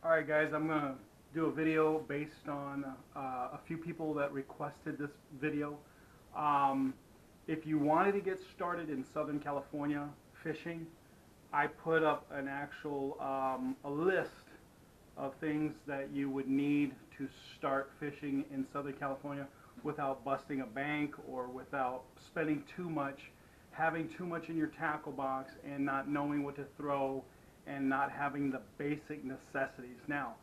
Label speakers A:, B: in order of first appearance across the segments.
A: Alright guys, I'm going to do a video based on a few people that requested this video. If you wanted to get started in Southern California fishing, I put up an actual a list of things that you would need to start fishing in Southern California without busting a bank or without spending too much, having too much in your tackle box and not knowing what to throw and not having the basic necessities. Now,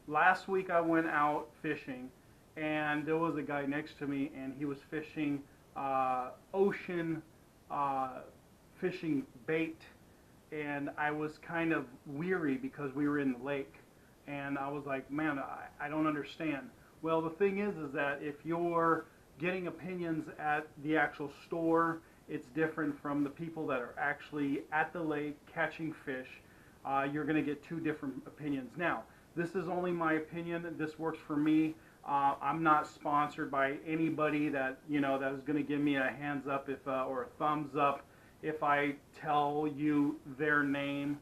A: last week I went out fishing and there was a guy next to me and he was fishing ocean fishing bait, and I was kind of weary because we were in the lake and I was like, man, I don't understand. Well, the thing is that if you're getting opinions at the actual store, it's different from the people that are actually at the lake catching fish. You're going to get two different opinions. Now, this is only my opinion. This works for me. I'm not sponsored by anybody that that is going to give me a hands up or a thumbs up if I tell you their name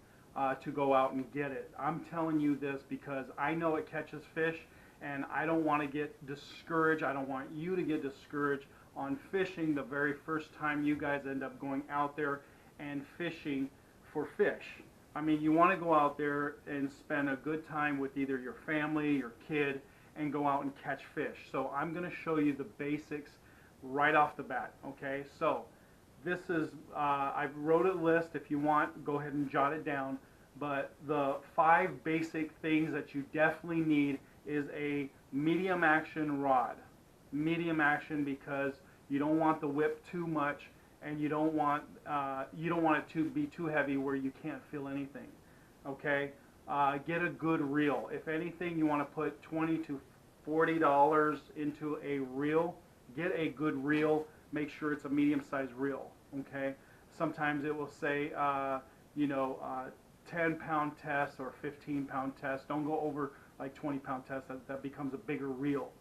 A: to go out and get it. I'm telling you this because I know it catches fish, and I don't want to get discouraged. I don't want you to get discouraged on fishing the very first time you guys end up going out there and fishing for fish. I mean, you want to go out there and spend a good time with either your family, your kid, and go out and catch fish. So I'm going to show you the basics right off the bat, okay? So this is, I wrote a list. If you want, go ahead and jot it down. But the 5 basic things that you definitely need is a medium action rod. Medium action because you don't want the whip too much, and you don't want it to be too heavy where you can't feel anything. Okay, get a good reel. If anything, you want to put $20 to $40 into a reel. Get a good reel. Make sure it's a medium-sized reel. Okay, sometimes it will say 10-pound test or 15-pound test. Don't go over like 20-pound test. That becomes a bigger reel.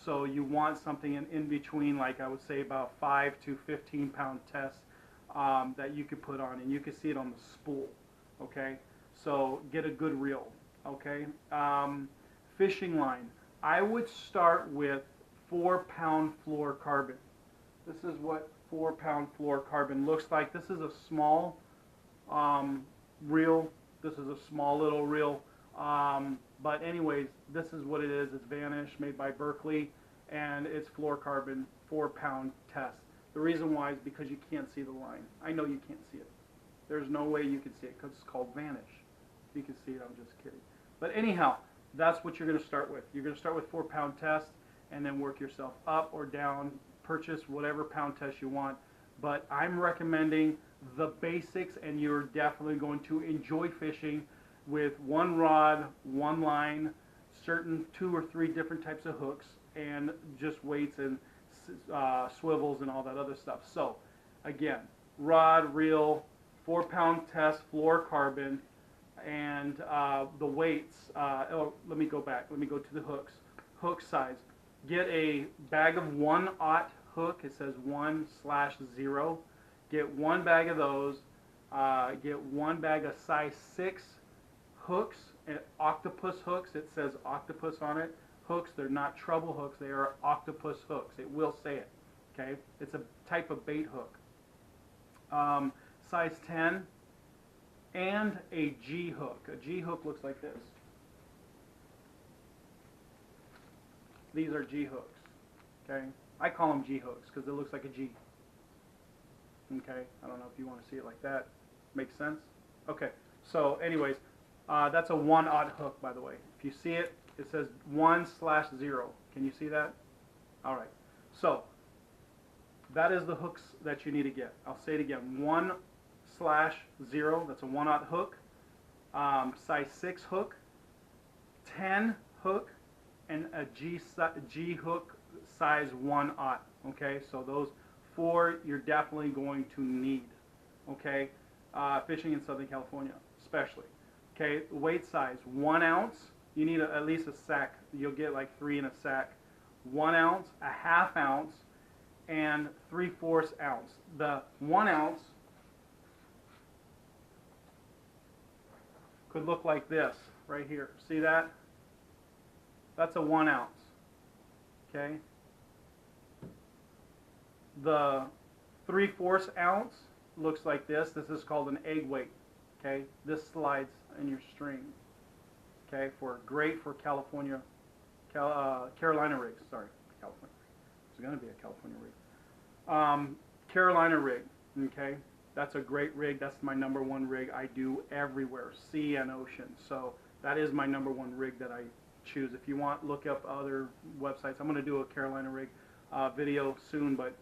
A: So you want something in between, like I would say about 5 to 15-pound test that you could put on, and you can see it on the spool. Okay, so get a good reel. Okay, fishing line. I would start with 4-pound fluorocarbon. This is what 4-pound fluorocarbon looks like. This is a small reel. This is a small little reel. But anyways, this is what it is. It's Vanish, made by Berkeley, and it's fluorocarbon 4-pound test. The reason why is because you can't see the line. I know you can't see it. There's no way you can see it because it's called Vanish. If you can see it, I'm just kidding. But anyhow, that's what you're going to start with. You're going to start with 4-pound test and then work yourself up or down. Purchase whatever pound test you want. But I'm recommending the basics, and you're definitely going to enjoy fishing with one rod, one line, certain 2 or 3 different types of hooks, and just weights and swivels and all that other stuff. So again, rod, reel, 4-pound test, fluorocarbon, and the weights. Let me go back. Let me go to the hooks. Hook size. Get a bag of 1/0 hook. It says 1/0. Get 1 bag of those. Get 1 bag of size 6 hooks, and octopus hooks. It says octopus on it. Hooks, they're not treble hooks, they are octopus hooks. It will say it. Okay, it's a type of bait hook. Size 10, and a G hook. A G hook looks like this. These are G hooks. Okay, I call them G hooks because it looks like a G. Okay, I don't know if you want to see it like that. Makes sense? Okay, so anyways, that's a 1/0 hook, by the way. If you see it, it says 1/0. Can you see that? All right. So that is the hooks that you need to get. I'll say it again. 1/0. That's a 1/0 hook. Size 6 hook. 10 hook, and a G hook size 1/0. Okay. So those 4 you're definitely going to need. Okay. Fishing in Southern California, especially. Okay, weight size, 1 ounce. You need at least a sack. You'll get like 3 in a sack. 1 ounce, a 1/2 ounce, and 3/4 ounce. The 1 ounce could look like this. right here. See that? That's a 1 ounce. Okay. The 3/4 ounce looks like this. This is called an egg weight. Okay. This slides in your string. Okay. Great for California, Carolina rigs. Sorry, California. It's going to be a California rig. Carolina rig. Okay. That's a great rig. That's my #1 rig I do everywhere, sea and ocean. So that is my #1 rig that I choose. If you want, look up other websites. I'm going to do a Carolina rig video soon, but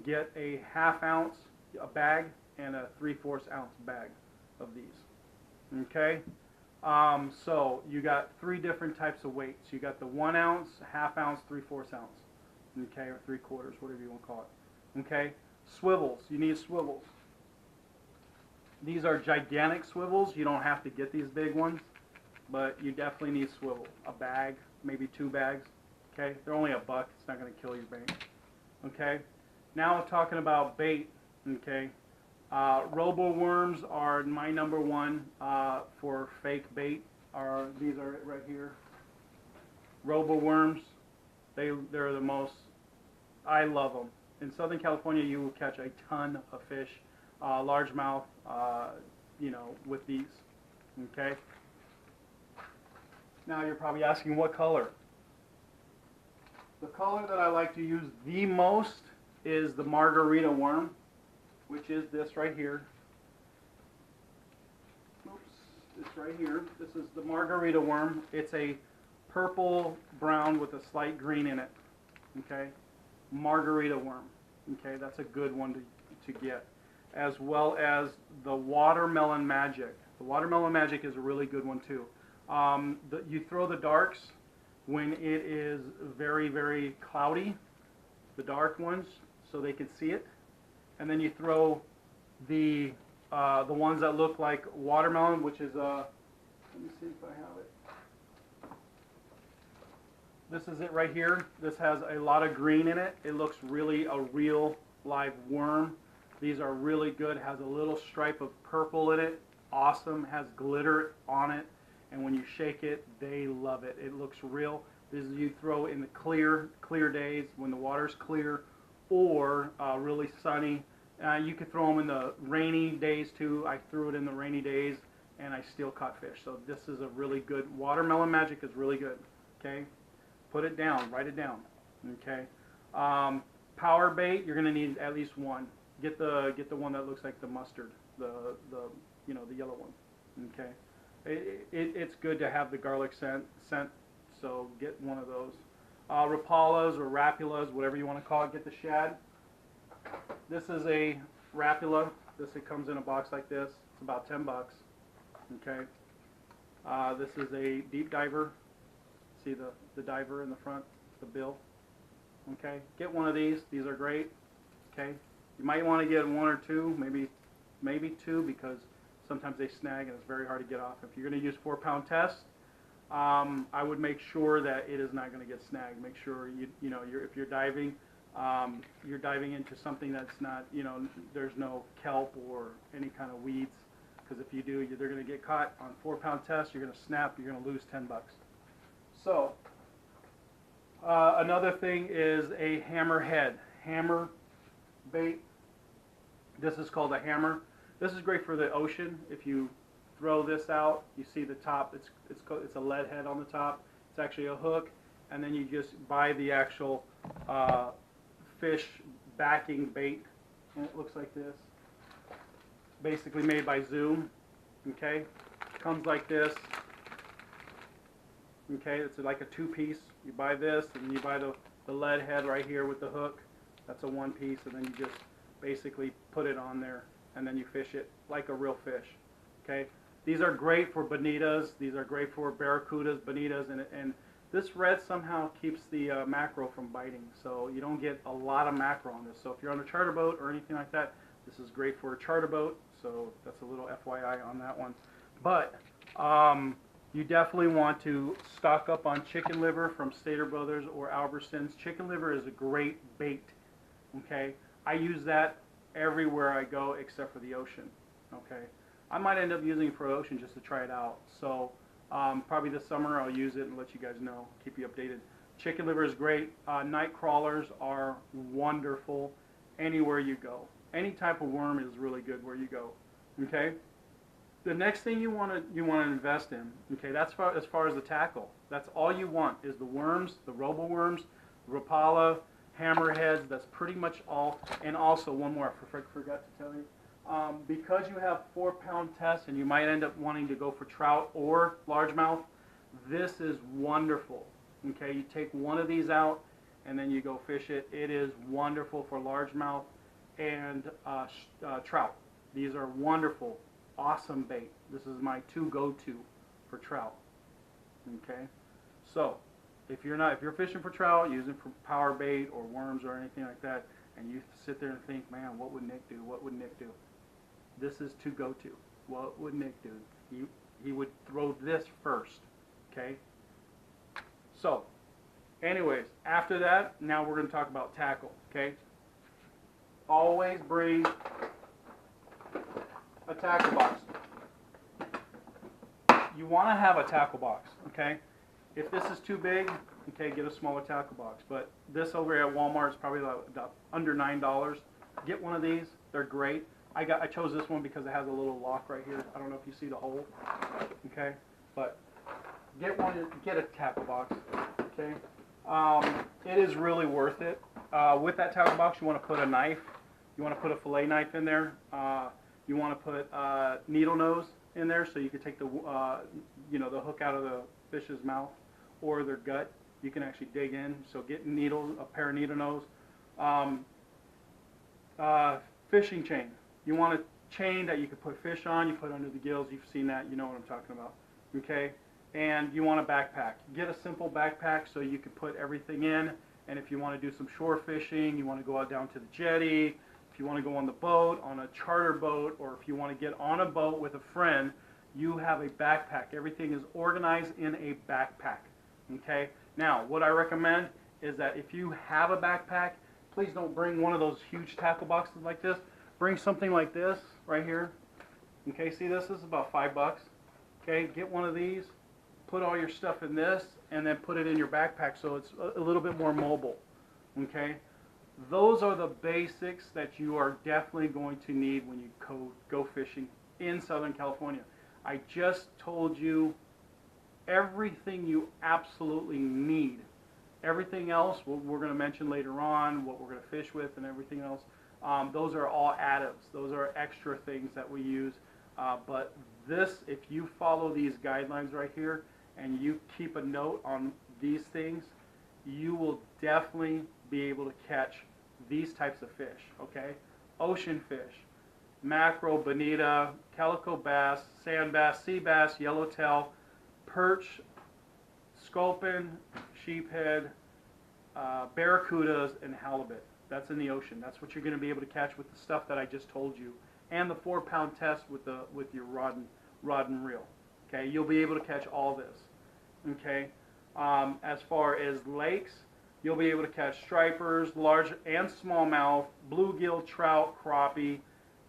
A: get a 1/2 ounce a bag and a 3/4 ounce bag of these. Okay. So you got 3 different types of weights. You got the 1 ounce, 1/2 ounce, 3/4 ounce. Okay, or 3/4, whatever you want to call it. Okay. Swivels. You need swivels. These are gigantic swivels. You don't have to get these big ones, but you definitely need swivel. A bag, maybe 2 bags. Okay, they're only $1. It's not going to kill your bank. Okay. Now we're talking about bait. Okay. Robo worms are my #1 for fake bait. These are it right here. Robo worms. They're the most. I love them. In Southern California, you will catch a ton of fish, largemouth, you know, with these. Okay. Now you're probably asking what color. The color that I like to use the most is the margarita worm, which is this right here. Oops, this right here. This is the margarita worm. It's a purple brown with a slight green in it. Okay. Margarita worm. Okay, that's a good one to get. As well as the watermelon magic. The watermelon magic is a really good one too. You throw the darks when it is very, very cloudy, the dark ones, so they can see it. And then you throw the ones that look like watermelon, which is let me see if I have it. This is it right here. This has a lot of green in it. It looks really a real live worm. These are really good. Has a little stripe of purple in it. Awesome. Has glitter on it. And when you shake it, they love it. It looks real. This is you throw in the clear days when the water's clear, or really sunny. You could throw them in the rainy days too. I threw it in the rainy days, and I still caught fish. So this is a really good. Watermelon magic is really good. Okay. Put it down, write it down. Okay. Power bait, you're going to need at least 1. Get the one that looks like the mustard, the you know, the yellow one. Okay. It's good to have the garlic scent, so get one of those. Rapalas or rapulas, whatever you want to call it. Get the shad. This is a rapula. It comes in a box like this. It's about $10. Okay. This is a deep diver. See the diver in the front, the bill. Okay, get one of these. These are great. Okay, you might want to get 1 or 2, maybe 2, because sometimes they snag and it's very hard to get off. If you're going to use 4-pound test, I would make sure that it is not going to get snagged. Make sure you know if you're diving into something that's not, you know, there's no kelp or any kind of weeds, because if you do, they're going to get caught on 4-pound test. You're going to snap. You're going to lose $10. So, another thing is a hammerhead. Hammer bait. This is called a hammer. This is great for the ocean. If you throw this out, you see the top, it's a lead head on the top. It's actually a hook, and then you just buy the actual fish backing bait, and it looks like this. Basically made by Zoom. Okay, comes like this. Okay, it's like a 2-piece. You buy this, and you buy the lead head right here with the hook. That's a 1-piece, and then you just basically put it on there, and then you fish it like a real fish. Okay, these are great for bonitas. These are great for barracudas, bonitas, and this red somehow keeps the mackerel from biting, so you don't get a lot of mackerel on this. So if you're on a charter boat or anything like that, this is great for a charter boat. So that's a little FYI on that one. But you definitely want to stock up on chicken liver from Stater Brothers or Albertsons. Chicken liver is a great bait. Okay, I use that everywhere I go except for the ocean. Okay, I might end up using it for the ocean just to try it out. So Probably this summer I'll use it and let you guys know, keep you updated. Chicken liver is great. Night crawlers are wonderful anywhere you go. Any type of worm is really good where you go. Okay. The next thing you want to invest in. Okay, that's as far as the tackle. That's all you want is the worms, the robo worms, Rapala, hammerheads. That's pretty much all. And also one more, I forgot to tell you. Because you have 4-pound tests and you might end up wanting to go for trout or largemouth, this is wonderful. Okay, you take one of these out and then you go fish it. It is wonderful for largemouth and trout. These are wonderful, awesome bait. This is my go-to for trout. Okay, so if you're fishing for trout, using for power bait or worms or anything like that, and you sit there and think, man, what would Nick do? What would Nick do? This is go-to. What would Nick do? He would throw this first. Okay. So, anyways, after that, now we're going to talk about tackle. Okay. Always bring a tackle box. You want to have a tackle box. Okay. If this is too big, okay, get a smaller tackle box. But this over here at Walmart is probably about under $9. Get one of these. They're great. I chose this one because it has a little lock right here. I don't know if you see the hole. Okay, but get a tackle box. Okay, it is really worth it. With that tackle box, you want to put a knife. You want to put a fillet knife in there. You want to put needle nose in there so you can take the the hook out of the fish's mouth or their gut. You can actually dig in. So get a pair of needle nose. Fishing chain. You want a chain that you can put fish on. You put under the gills. You've seen that. You know what I'm talking about. Okay. And you want a backpack. Get a simple backpack so you can put everything in. And if you want to do some shore fishing, you want to go out down to the jetty, if you want to go on the boat, on a charter boat, or if you want to get on a boat with a friend, you have a backpack. Everything is organized in a backpack. Okay. Now, what I recommend is that if you have a backpack, please don't bring one of those huge tackle boxes like this. Bring something like this right here. Okay, see this is about $5. Okay, get one of these, put all your stuff in this, and then put it in your backpack so it's a little bit more mobile. Okay, those are the basics that you are definitely going to need when you go fishing in Southern California. I just told you everything you absolutely need. Everything else we're going to mention later on, what we're going to fish with and everything else. Those are all additives. Those are extra things that we use. But this, if you follow these guidelines right here and you keep a note on these things, you will definitely be able to catch these types of fish. Okay? Ocean fish, mackerel, bonita, calico bass, sand bass, sea bass, yellowtail, perch, sculpin, sheephead, barracudas, and halibut. That's in the ocean. That's what you're going to be able to catch with the stuff that I just told you, and the 4-pound test with your rod and reel. Okay, you'll be able to catch all this. Okay, as far as lakes, you'll be able to catch stripers, large and smallmouth, bluegill, trout, crappie,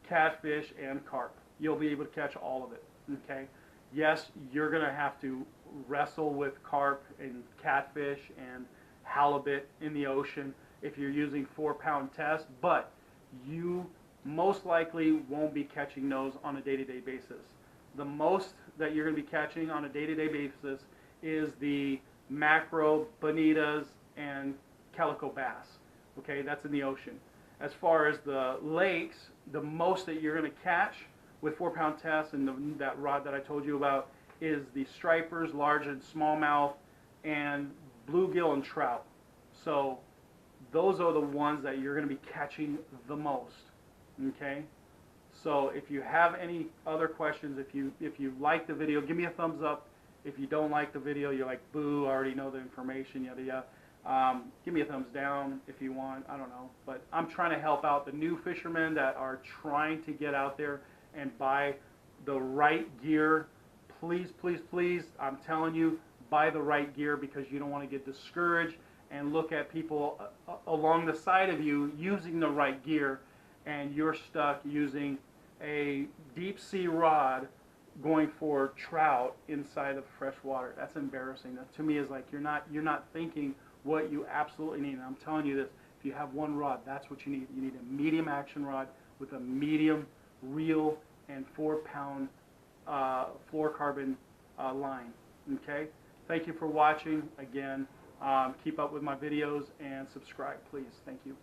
A: catfish, and carp. You'll be able to catch all of it. Okay, yes, you're going to have to wrestle with carp and catfish and halibut in the ocean if you're using 4-pound test, but you most likely won't be catching those on a day-to-day basis. The most that you're going to be catching on a day-to-day basis is the mackerel, bonitas, and calico bass. Okay, that's in the ocean. As far as the lakes, the most that you're going to catch with 4-pound test and that rod that I told you about is the stripers, large and smallmouth, and bluegill and trout. So those are the ones that you're going to be catching the most. Okay, so if you have any other questions, if you like the video, give me a thumbs up. If you don't like the video, you're like, boo, I already know the information, yada yada. Give me a thumbs down if you want. I don't know, but I'm trying to help out the new fishermen that are trying to get out there and buy the right gear. Please, please, please, I'm telling you, buy the right gear because you don't want to get discouraged and look at people along the side of you using the right gear, and you're stuck using a deep sea rod going for trout inside of fresh water. That's embarrassing. That to me is like you're not thinking what you absolutely need. And I'm telling you this, if you have one rod, that's what you need. You need a medium action rod with a medium reel and 4-pound fluorocarbon line. Okay? Thank you for watching. Again, keep up with my videos and subscribe, please. Thank you.